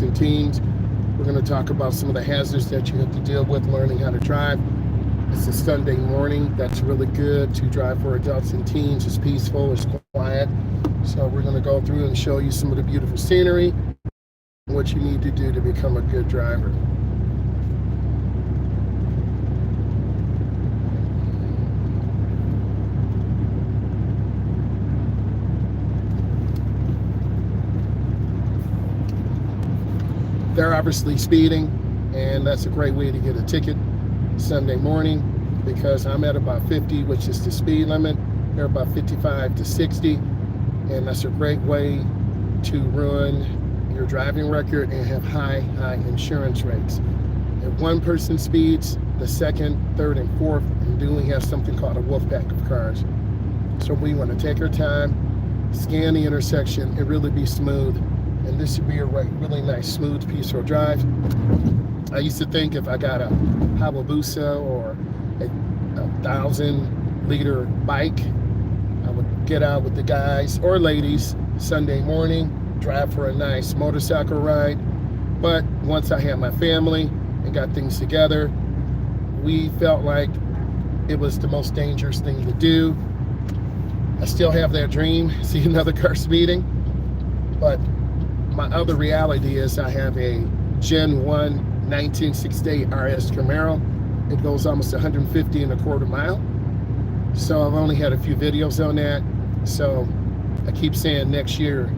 and teens. We're going to talk about some of the hazards that you have to deal with learning how to drive. It's a Sunday morning. That's really good to drive for adults and teens. It's peaceful, it's quiet. So we're going to go through and show you some of the beautiful scenery, what you need to do to become a good driver. They're obviously speeding, and that's a great way to get a ticket Sunday morning, because I'm at about 50, which is the speed limit. They're about 55 to 60, and that's a great way to ruin your driving record and have high insurance rates. If one person speeds, the second, third, and fourth, and then we have something called a wolf pack of cars. So we want to take our time, scan the intersection, and really be smooth. And this should be a really nice, smooth, peaceful drive. I used to think if I got a Hayabusa or a 1,000-liter bike, I would get out with the guys or ladies Sunday morning, drive for a nice motorcycle ride. But once I had my family and got things together, we felt like it was the most dangerous thing to do. I still have that dream, see another car speeding, but my other reality is I have a Gen 1 1968 RS Camaro. It goes almost 150 and a quarter mile. So I've only had a few videos on that. So I keep saying next year.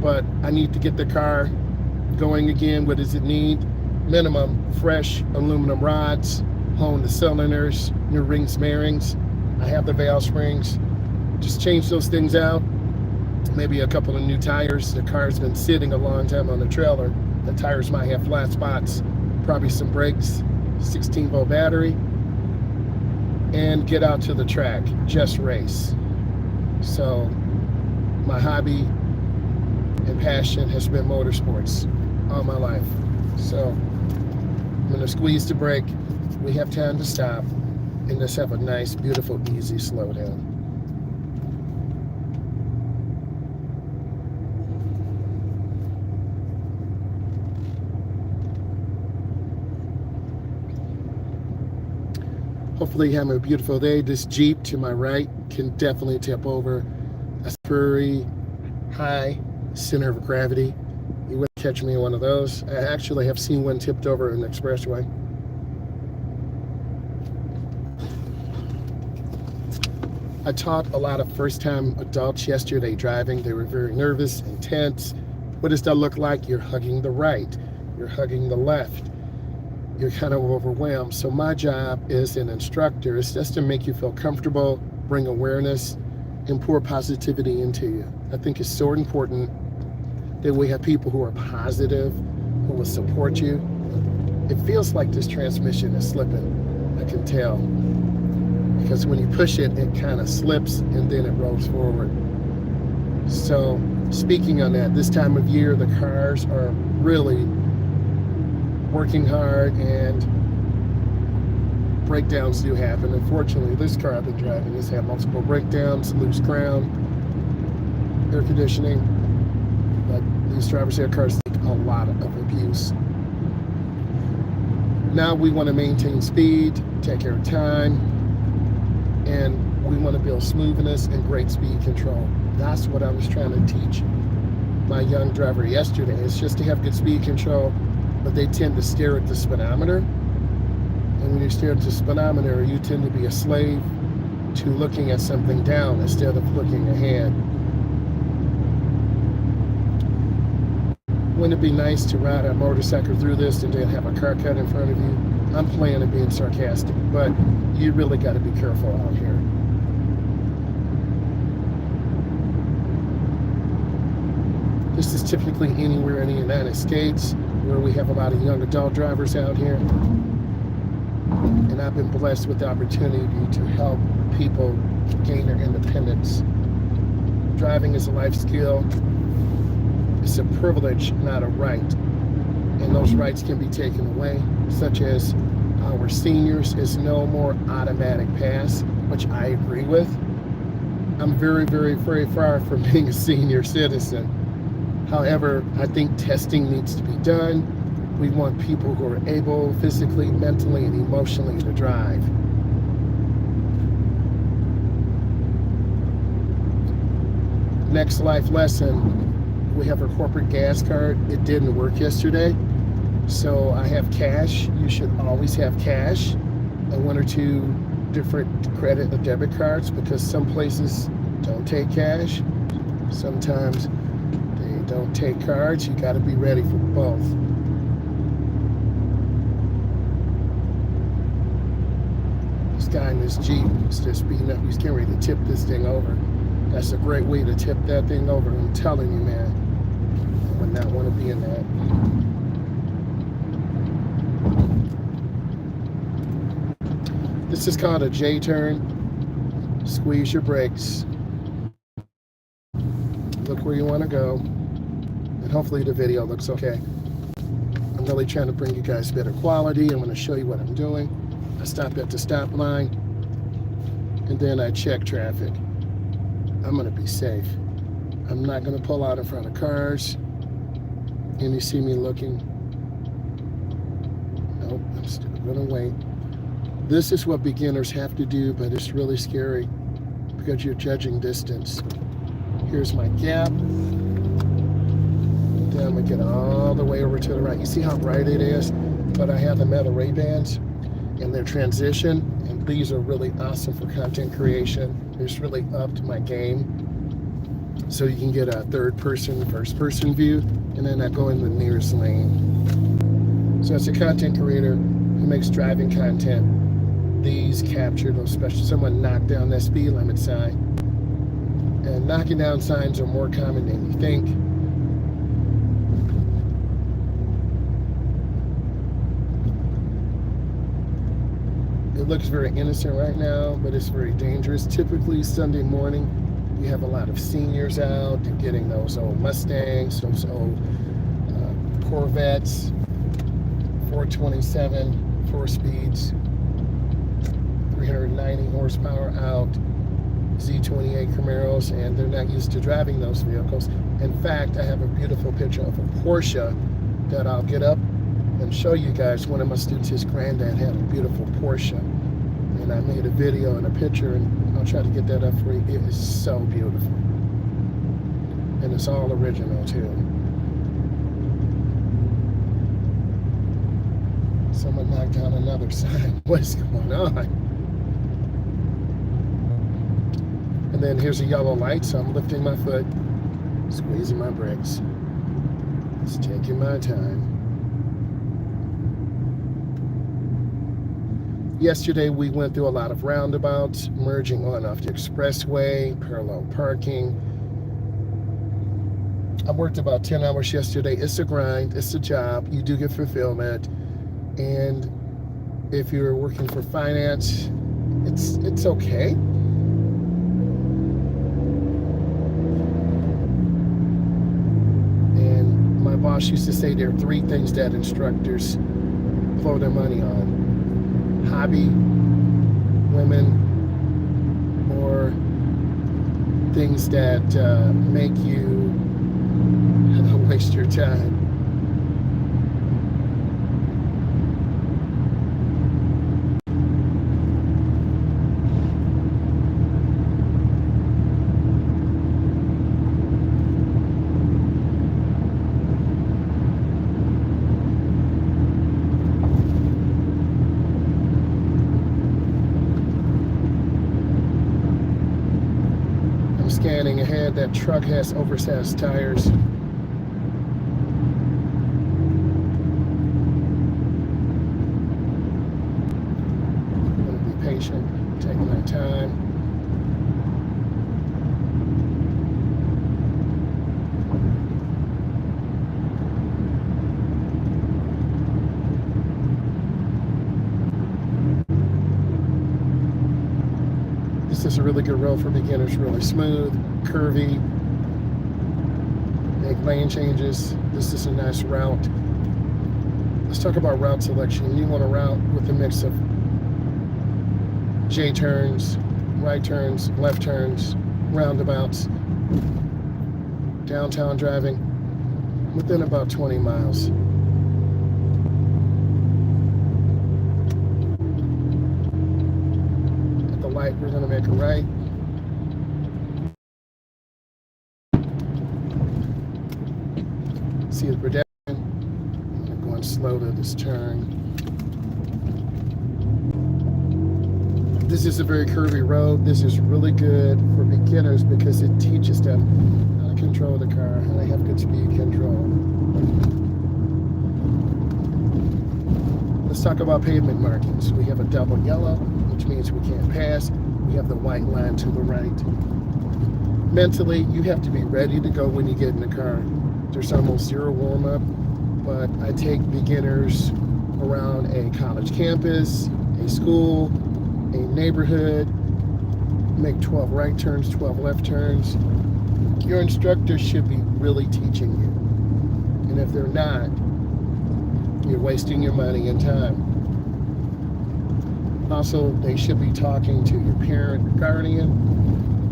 But I need to get the car going again. What does it need? Minimum fresh aluminum rods, hone the cylinders, new rings, bearings. I have the valve springs. Just change those things out. Maybe a couple of new tires. The car's been sitting a long time on the trailer. The tires might have flat spots, probably some brakes, 16-volt battery, and get out to the track, just race. So my hobby and passion has been motorsports all my life. So I'm gonna squeeze the brake. We have time to stop and just have a nice, beautiful, easy slowdown. Hopefully you're having a beautiful day. This Jeep to my right can definitely tip over. That's very high center of gravity. You wouldn't catch me in one of those. I actually have seen one tipped over in the expressway. I taught a lot of first-time adults yesterday driving. They were very nervous and tense. What does that look like? You're hugging the right. You're hugging the left. You're kind of overwhelmed. So my job as an instructor is just to make you feel comfortable, bring awareness, and pour positivity into you. I think it's so important that we have people who are positive, who will support you. It feels like this transmission is slipping, I can tell. Because when you push it, it kind of slips and then it rolls forward. So speaking on that, this time of year, the cars are really working hard, and breakdowns do happen. Unfortunately, this car I've been driving has had multiple breakdowns, loose ground, air conditioning. But these drivers have cars take a lot of abuse. Now we want to maintain speed, take our time, and we want to build smoothness and great speed control. That's what I was trying to teach my young driver yesterday. It's just to have good speed control, but they tend to stare at the speedometer. And when you stare at the speedometer, you tend to be a slave to looking at something down instead of looking ahead. Wouldn't it be nice to ride a motorcycle through this and then have a car cut in front of you? I'm playing and being sarcastic, but you really got to be careful out here. This is typically anywhere in the United States where we have a lot of young adult drivers out here. And I've been blessed with the opportunity to help people gain their independence. Driving is a life skill. It's a privilege, not a right. And those rights can be taken away, such as our seniors is no more automatic pass, which I agree with. I'm very, very, very far from being a senior citizen. However, I think testing needs to be done. We want people who are able physically, mentally, and emotionally to drive. Next life lesson, we have our corporate gas card. It didn't work yesterday, so I have cash. You should always have cash and one or two different credit or debit cards, because some places don't take cash. Sometimes they don't take cards. You got to be ready for both. This guy in this Jeep is just speeding up. He's getting ready to tip this thing over. That's a great way to tip that thing over. I'm telling you, man. I would not want to be in that. This is called a J-turn. Squeeze your brakes. Look where you want to go. And hopefully the video looks okay. I'm really trying to bring you guys better quality. I'm going to show you what I'm doing. I stop at the stop line, and then I check traffic. I'm going to be safe. I'm not going to pull out in front of cars. And you see me looking. Nope, I'm still going to wait. This is what beginners have to do, but it's really scary because you're judging distance. Here's my gap. Then I'm going to get all the way over to the right. You see how bright it is? But I have the metal Ray-Bans and their transition, and these are really awesome for content creation. It's really upped my game. So you can get a third person, first person view, and then I go in the nearest lane. So as a content creator who makes driving content, these capture those special. Someone knocked down that speed limit sign. And knocking down signs are more common than you think. It looks very innocent right now, but it's very dangerous. Typically Sunday morning, we have a lot of seniors out. They're getting those old Mustangs, those old Corvettes, 427, 4 speeds, 390 horsepower out, Z28 Camaros, and they're not used to driving those vehicles. In fact, I have a beautiful picture of a Porsche that I'll get up and show you guys. One of my students, his granddad had a beautiful Porsche, and I made a video and a picture, and I'll try to get that up for you. It is so beautiful, and it's all original too. Someone knocked down another sign. What is going on? And then here's a yellow light, so I'm lifting my foot, squeezing my brakes. Just taking my time. Yesterday we went through a lot of roundabouts, merging on off the expressway, parallel parking. I worked about 10 hours yesterday. It's a grind, it's a job. You do get fulfillment. And if you're working for finance, it's okay. And my boss used to say there are 3 things that instructors blow their money on: hobby, women, or things that make you waste your time. Scanning ahead, that truck has oversized tires. I'm going to be patient, taking my time. This is a really good road for beginners, really smooth, curvy, make lane changes. This is a nice route. Let's talk about route selection. You want a route with a mix of J-turns, right turns, left turns, roundabouts, downtown driving. within about 20 miles. At the light, we're going to make a right. See his pedestrian. I'm going slow to this turn. This is a very curvy road. This is really good for beginners because it teaches them how to control the car, how to have good speed control. Let's talk about pavement markings. We have a double yellow, which means we can't pass. We have the white line to the right. Mentally, you have to be ready to go when you get in the car. There's almost zero warm-up, but I take beginners around a college campus, a school, a neighborhood, make 12 right turns, 12 left turns. Your instructor should be really teaching you. And if they're not, you're wasting your money and time. Also, they should be talking to your parent or guardian.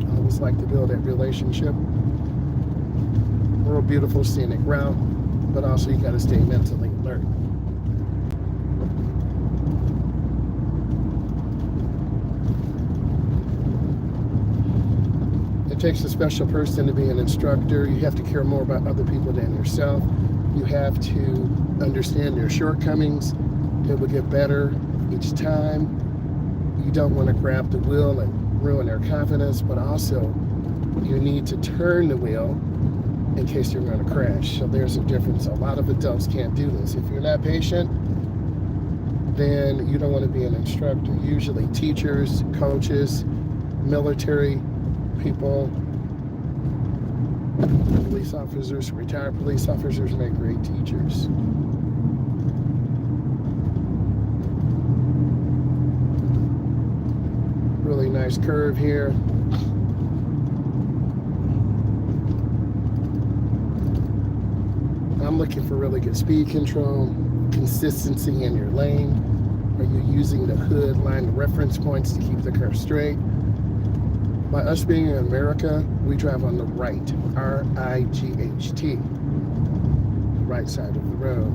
I always like to build that relationship. We're a beautiful scenic route, but also you got to stay mentally alert. It takes a special person to be an instructor. You have to care more about other people than yourself. You have to understand their shortcomings. It will get better each time. You don't want to grab the wheel and ruin their confidence, but also you need to turn the wheel in case you're going to crash. So there's a difference. A lot of adults can't do this. If you're not patient, then you don't want to be an instructor. Usually teachers, coaches, military people, police officers, retired police officers make great teachers. Really nice curve here. I'm looking for really good speed control, consistency in your lane. Are you using the hood line reference points to keep the car straight? By us being in America, we drive on the right, R-I-G-H-T, the right side of the road.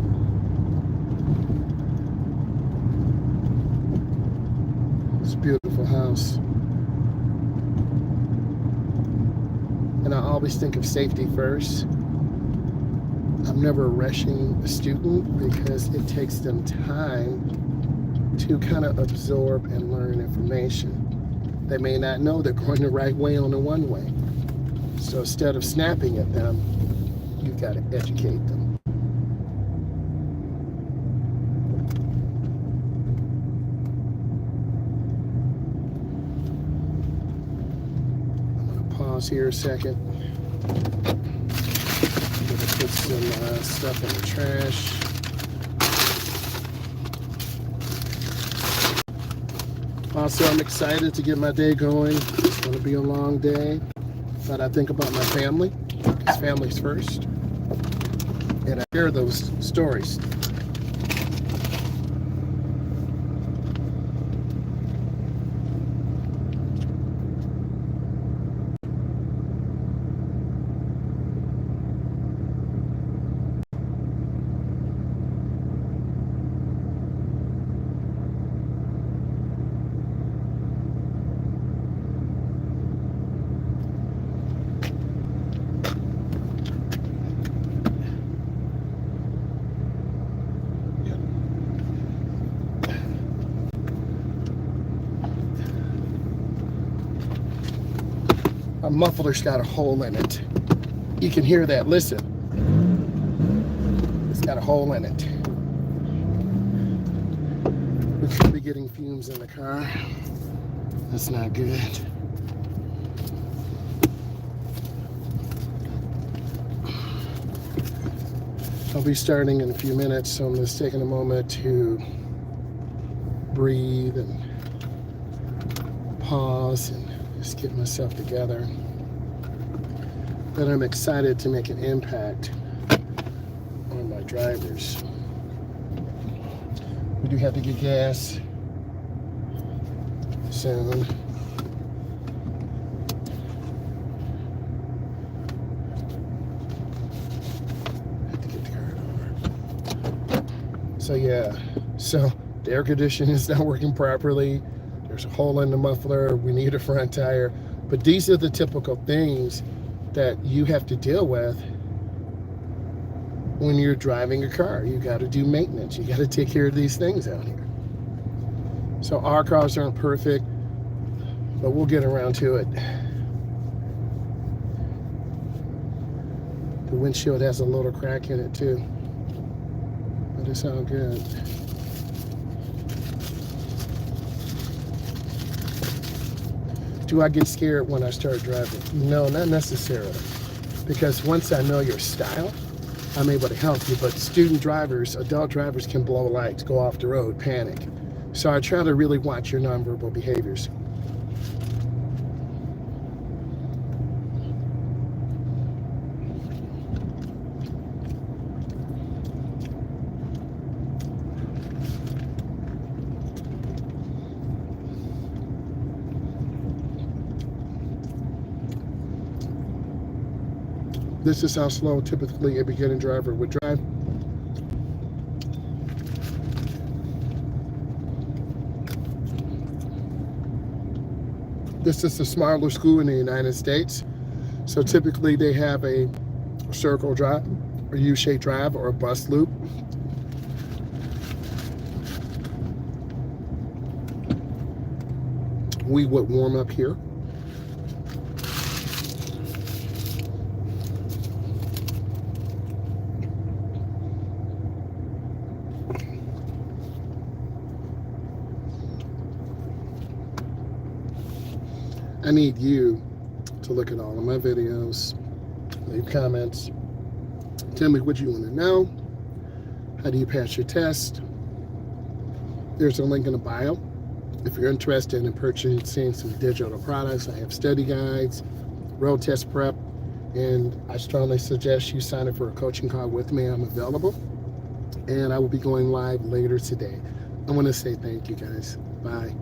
It's a beautiful house. And I always think of safety first. I'm never rushing a student because it takes them time to kind of absorb and learn information. They may not know they're going the right way on the one way. So instead of snapping at them, you've got to educate them. I'm going to pause here a second. I'm going to put some stuff in the trash. Also, I'm excited to get my day going. It's going to be a long day, but I think about my family, because family's first, and I share those stories. My muffler's got a hole in it. You can hear that, listen. It's got a hole in it. We could be getting fumes in the car. That's not good. I'll be starting in a few minutes, so I'm just taking a moment to breathe and pause and just get myself together. But I'm excited to make an impact on my drivers. We do have to get gas soon. So yeah, so the air conditioning is not working properly. There's a hole in the muffler. We need a front tire. But these are the typical things that you have to deal with when you're driving a car. You got to do maintenance. You got to take care of these things out here. So our cars aren't perfect, but we'll get around to it. The windshield has a little crack in it too, but it's all good. Do I get scared when I start driving? No, not necessarily, because once I know your style, I'm able to help you. But student drivers, adult drivers can blow lights, go off the road, panic. So I try to really watch your nonverbal behaviors. This is how slow typically a beginning driver would drive. This is a smaller school in the United States. So typically they have a circle drive, a U-shaped drive, or a bus loop. We would warm up here. I need you to look at all of my videos, leave comments, tell me what you want to know. How do you pass your test? There's a link in the bio. If you're interested in purchasing some digital products, I have study guides, road test prep, and I strongly suggest you sign up for a coaching call with me. I'm available, and I will be going live later today. I want to say thank you guys. Bye.